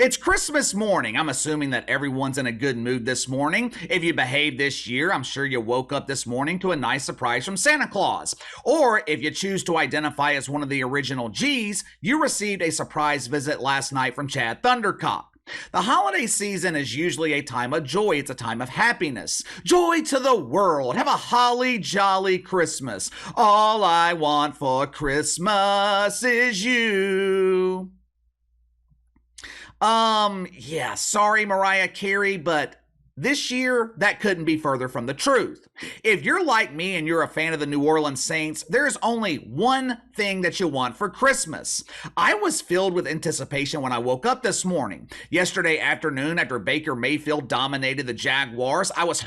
It's Christmas morning. I'm assuming that everyone's in a good mood this morning. If you behaved this year, I'm sure you woke up this morning to a nice surprise from Santa Claus. Or if you choose to identify as one of the original G's, you received a surprise visit last night from Chad Thundercock. The holiday season is usually a time of joy. It's a time of happiness. Joy to the world. Have a holly jolly Christmas. All I want for Christmas is you. Yeah, sorry, Mariah Carey, but this year, that couldn't be further from the truth. If you're like me and you're a fan of the New Orleans Saints, there's only one thing that you want for Christmas. I was filled with anticipation when I woke up this morning. Yesterday afternoon, after Baker Mayfield dominated the Jaguars, I was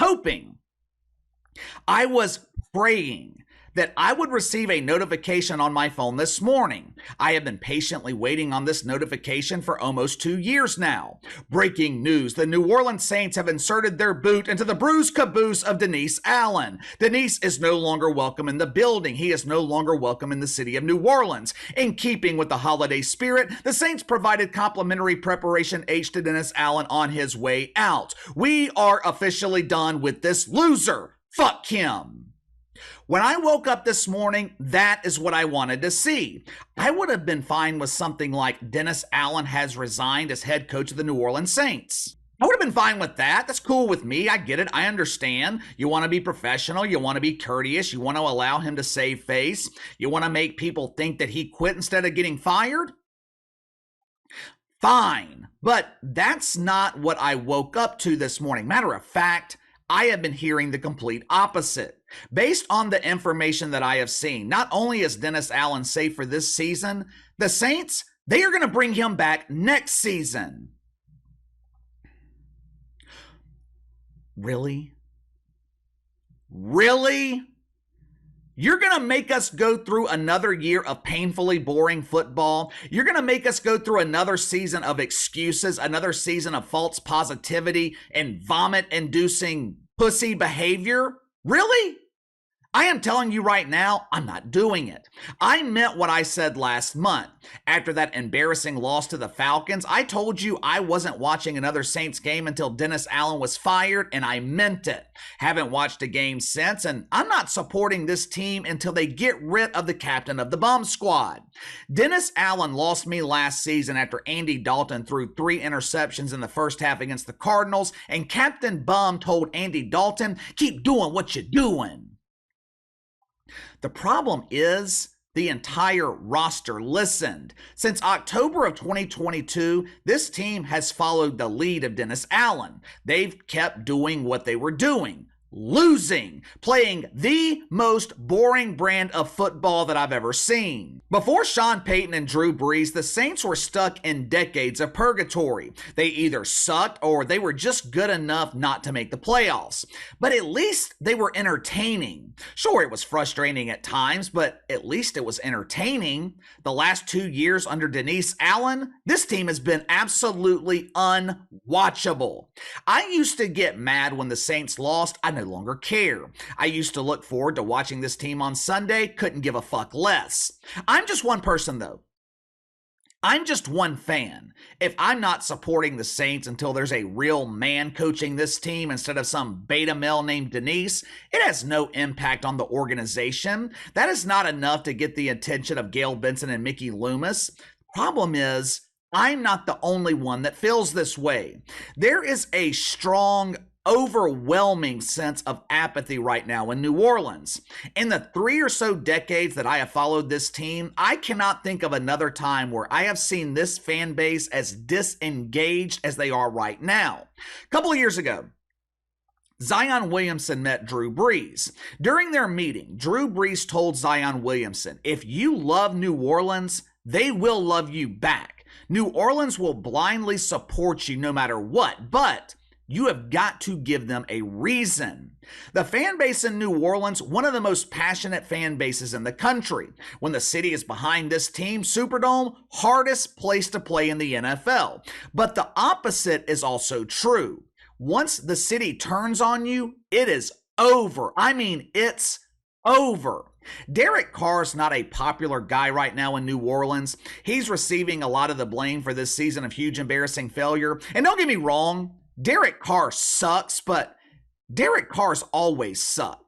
praying that I would receive a notification on my phone this morning. I have been patiently waiting on this notification for almost 2 years now. Breaking news, the New Orleans Saints have inserted their boot into the bruised caboose of Denise Allen. Denise is no longer welcome in the building. He is no longer welcome in the city of New Orleans. In keeping with the holiday spirit, the Saints provided complimentary preparation H to Dennis Allen on his way out. We are officially done with this loser. Fuck him. When I woke up this morning, that is what I wanted to see. I would have been fine with something like Dennis Allen has resigned as head coach of the New Orleans Saints. I would have been fine with that. That's cool with me. I get it. I understand. You want to be professional. You want to be courteous. You want to allow him to save face. You want to make people think that he quit instead of getting fired. Fine. But that's not what I woke up to this morning. Matter of fact, I have been hearing the complete opposite. Based on the information that I have seen, not only is Dennis Allen safe for this season, the Saints, they are going to bring him back next season. Really? Really? You're going to make us go through another year of painfully boring football? You're going to make us go through another season of excuses, another season of false positivity and vomit-inducing pussy behavior? Really? I am telling you right now, I'm not doing it. I meant what I said last month. After that embarrassing loss to the Falcons, I told you I wasn't watching another Saints game until Dennis Allen was fired, and I meant it. Haven't watched a game since, and I'm not supporting this team until they get rid of the captain of the bomb squad. Dennis Allen lost me last season after Andy Dalton threw 3 interceptions in the first half against the Cardinals, and Captain Bum told Andy Dalton, keep doing what you're doing. The problem is the entire roster listened. Since October of 2022, this team has followed the lead of Dennis Allen. They've kept doing what they were doing. Losing, playing the most boring brand of football that I've ever seen. Before Sean Payton and Drew Brees, the Saints were stuck in decades of purgatory. They either sucked or they were just good enough not to make the playoffs. But at least they were entertaining. Sure, it was frustrating at times, but at least it was entertaining. The last 2 years under Denise Allen, this team has been absolutely unwatchable. I used to get mad when the Saints lost. I no longer care. I used to look forward to watching this team on Sunday, couldn't give a fuck less. I'm just one person though. I'm just one fan. If I'm not supporting the Saints until there's a real man coaching this team instead of some beta male named Denise, it has no impact on the organization. That is not enough to get the attention of Gail Benson and Mickey Loomis. Problem is, I'm not the only one that feels this way. There is a strong, overwhelming sense of apathy right now in New Orleans. In the 3 or so decades that I have followed this team, I cannot think of another time where I have seen this fan base as disengaged as they are right now. A couple of years ago, Zion Williamson met Drew Brees. During their meeting, Drew Brees told Zion Williamson, if you love New Orleans, they will love you back. New Orleans will blindly support you no matter what, but you have got to give them a reason. The fan base in New Orleans, one of the most passionate fan bases in the country. When the city is behind this team, Superdome, hardest place to play in the NFL. But the opposite is also true. Once the city turns on you, it is over. I mean, it's over. Derek Carr's not a popular guy right now in New Orleans. He's receiving a lot of the blame for this season of huge embarrassing failure. And don't get me wrong, Derek Carr sucks, but Derek Carr's always sucked.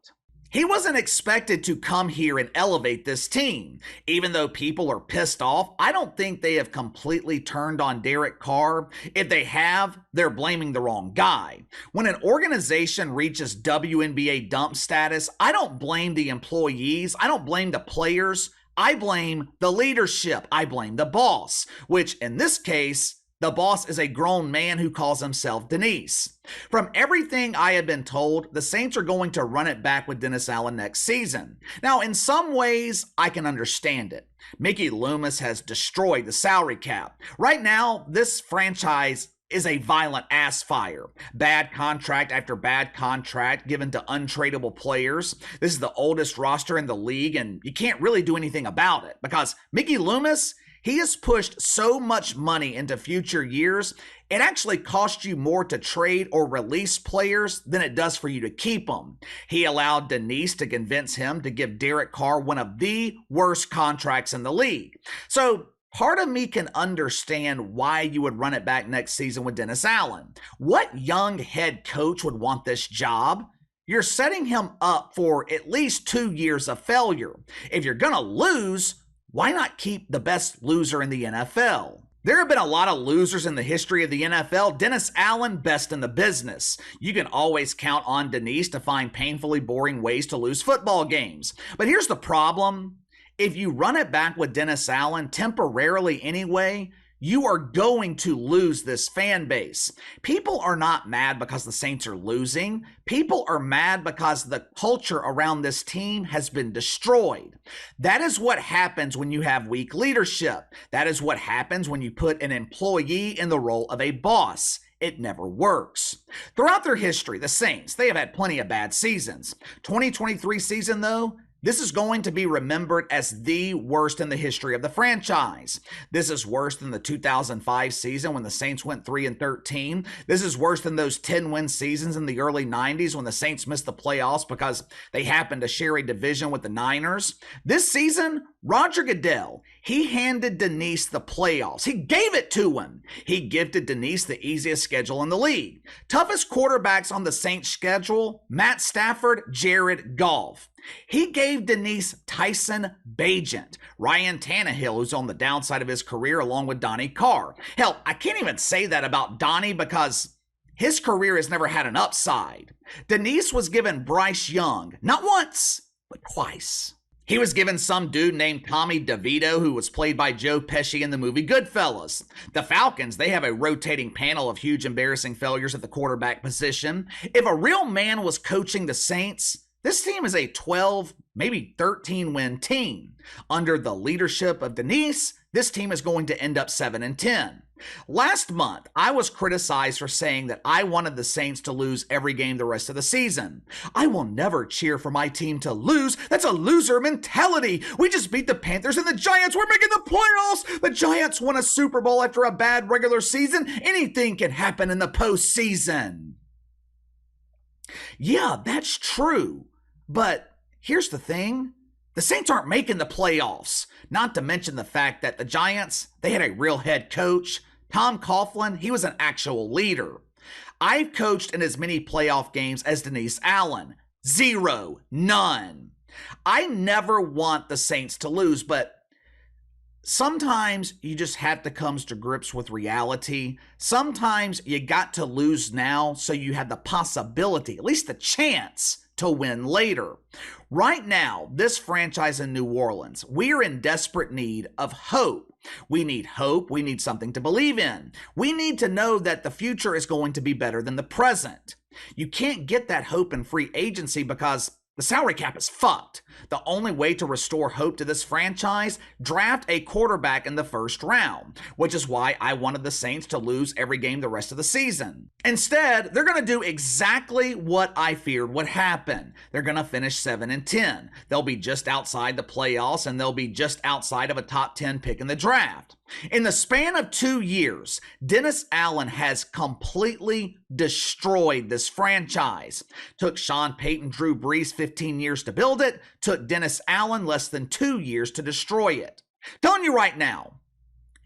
He wasn't expected to come here and elevate this team. Even though people are pissed off, I don't think they have completely turned on Derek Carr. If they have, they're blaming the wrong guy. When an organization reaches WNBA dump status, I don't blame the employees. I don't blame the players. I blame the leadership. I blame the boss, which in this case, the boss is a grown man who calls himself Denise. From everything I have been told, the Saints are going to run it back with Dennis Allen next season. Now, in some ways, I can understand it. Mickey Loomis has destroyed the salary cap. Right now, this franchise is a violent ass fire. Bad contract after bad contract given to untradeable players. This is the oldest roster in the league, and you can't really do anything about it because Mickey Loomis, he has pushed so much money into future years, it actually costs you more to trade or release players than it does for you to keep them. He allowed Denise to convince him to give Derek Carr one of the worst contracts in the league. So part of me can understand why you would run it back next season with Dennis Allen. What young head coach would want this job? You're setting him up for at least 2 years of failure. If you're going to lose, why not keep the best loser in the NFL? There have been a lot of losers in the history of the NFL. Dennis Allen, best in the business. You can always count on Denise to find painfully boring ways to lose football games. But here's the problem. If you run it back with Dennis Allen, temporarily anyway, you are going to lose this fan base. People are not mad because the Saints are losing. People are mad because the culture around this team has been destroyed. That is what happens when you have weak leadership. That is what happens when you put an employee in the role of a boss. It never works. Throughout their history, the Saints, they have had plenty of bad seasons. 2023 season, though, this is going to be remembered as the worst in the history of the franchise. This is worse than the 2005 season when the Saints went 3-13. This is worse than those 10-win seasons in the early 90s when the Saints missed the playoffs because they happened to share a division with the Niners. This season, Roger Goodell, he handed Denise the playoffs. He gave it to him. He gifted Denise the easiest schedule in the league. Toughest quarterbacks on the Saints schedule, Matt Stafford, Jared Goff. He gave Denise Tyson Bagent, Ryan Tannehill, who's on the downside of his career, along with Donnie Carr. Hell, I can't even say that about Donnie because his career has never had an upside. Denise was given Bryce Young, not once, but twice. He was given some dude named Tommy DeVito, who was played by Joe Pesci in the movie Goodfellas. The Falcons, they have a rotating panel of huge embarrassing failures at the quarterback position. If a real man was coaching the Saints, this team is a 12, maybe 13-win team. Under the leadership of Denise, this team is going to end up 7-10. Last month, I was criticized for saying that I wanted the Saints to lose every game the rest of the season. I will never cheer for my team to lose. That's a loser mentality. We just beat the Panthers and the Giants. We're making the playoffs. The Giants won a Super Bowl after a bad regular season. Anything can happen in the postseason. Yeah, that's true. But here's the thing. The Saints aren't making the playoffs. Not to mention the fact that the Giants, they had a real head coach. Tom Coughlin, he was an actual leader. I've coached in as many playoff games as Denise Allen. 0. None. I never want the Saints to lose, but sometimes you just have to come to grips with reality. Sometimes you got to lose now so you have the possibility, at least the chance, to win later. Right now, this franchise in New Orleans, we are in desperate need of hope. We need hope. We need something to believe in. We need to know that the future is going to be better than the present. You can't get that hope in free agency because the salary cap is fucked. The only way to restore hope to this franchise, draft a quarterback in the first round, which is why I wanted the Saints to lose every game the rest of the season. Instead, they're going to do exactly what I feared would happen. They're going to finish 7-10. They'll be just outside the playoffs and they'll be just outside of a top 10 pick in the draft. In the span of 2 years, Dennis Allen has completely destroyed this franchise. Took Sean Payton, Drew Brees 15 years to build it, took Dennis Allen less than 2 years to destroy it. Telling you right now,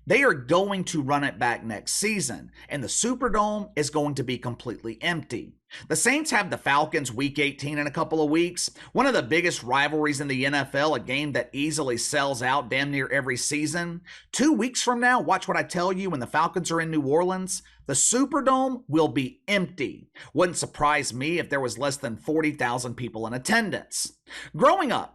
they are going to run it back next season, and the Superdome is going to be completely empty. The Saints have the Falcons week 18 in a couple of weeks. One of the biggest rivalries in the NFL, a game that easily sells out damn near every season. 2 weeks from now, watch what I tell you, when the Falcons are in New Orleans, the Superdome will be empty. Wouldn't surprise me if there was less than 40,000 people in attendance. Growing up,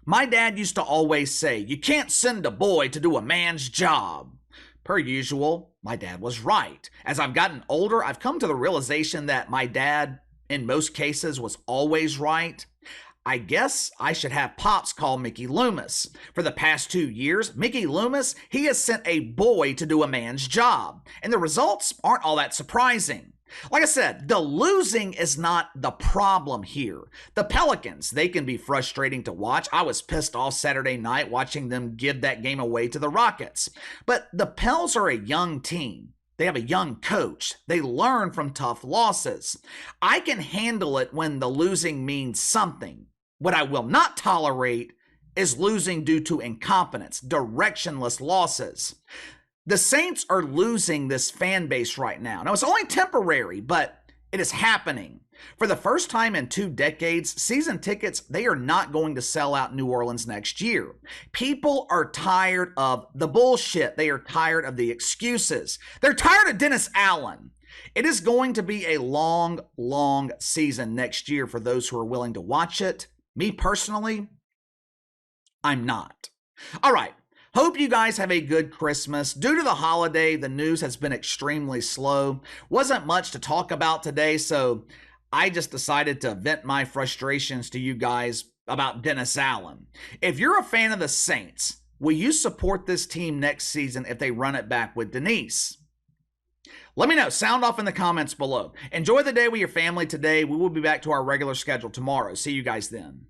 my dad used to always say, you can't send a boy to do a man's job. Per usual, my dad was right. As I've gotten older, I've come to the realization that my dad, in most cases, was always right. I guess I should have Pops call Mickey Loomis. For the past 2 years, Mickey Loomis, he has sent a boy to do a man's job. And the results aren't all that surprising. Like I said, the losing is not the problem here. The Pelicans, they can be frustrating to watch. I was pissed off Saturday night watching them give that game away to the Rockets. But the Pels are a young team. They have a young coach. They learn from tough losses. I can handle it when the losing means something. What I will not tolerate is losing due to incompetence, directionless losses. The Saints are losing this fan base right now. Now, it's only temporary, but it is happening. For the first time in 2 decades, season tickets, they are not going to sell out New Orleans next year. People are tired of the bullshit. They are tired of the excuses. They're tired of Dennis Allen. It is going to be a long, long season next year for those who are willing to watch it. Me personally, I'm not. All right. Hope you guys have a good Christmas. Due to the holiday, the news has been extremely slow. Wasn't much to talk about today, so I just decided to vent my frustrations to you guys about Dennis Allen. If you're a fan of the Saints, will you support this team next season if they run it back with Denise? Let me know. Sound off in the comments below. Enjoy the day with your family today. We will be back to our regular schedule tomorrow. See you guys then.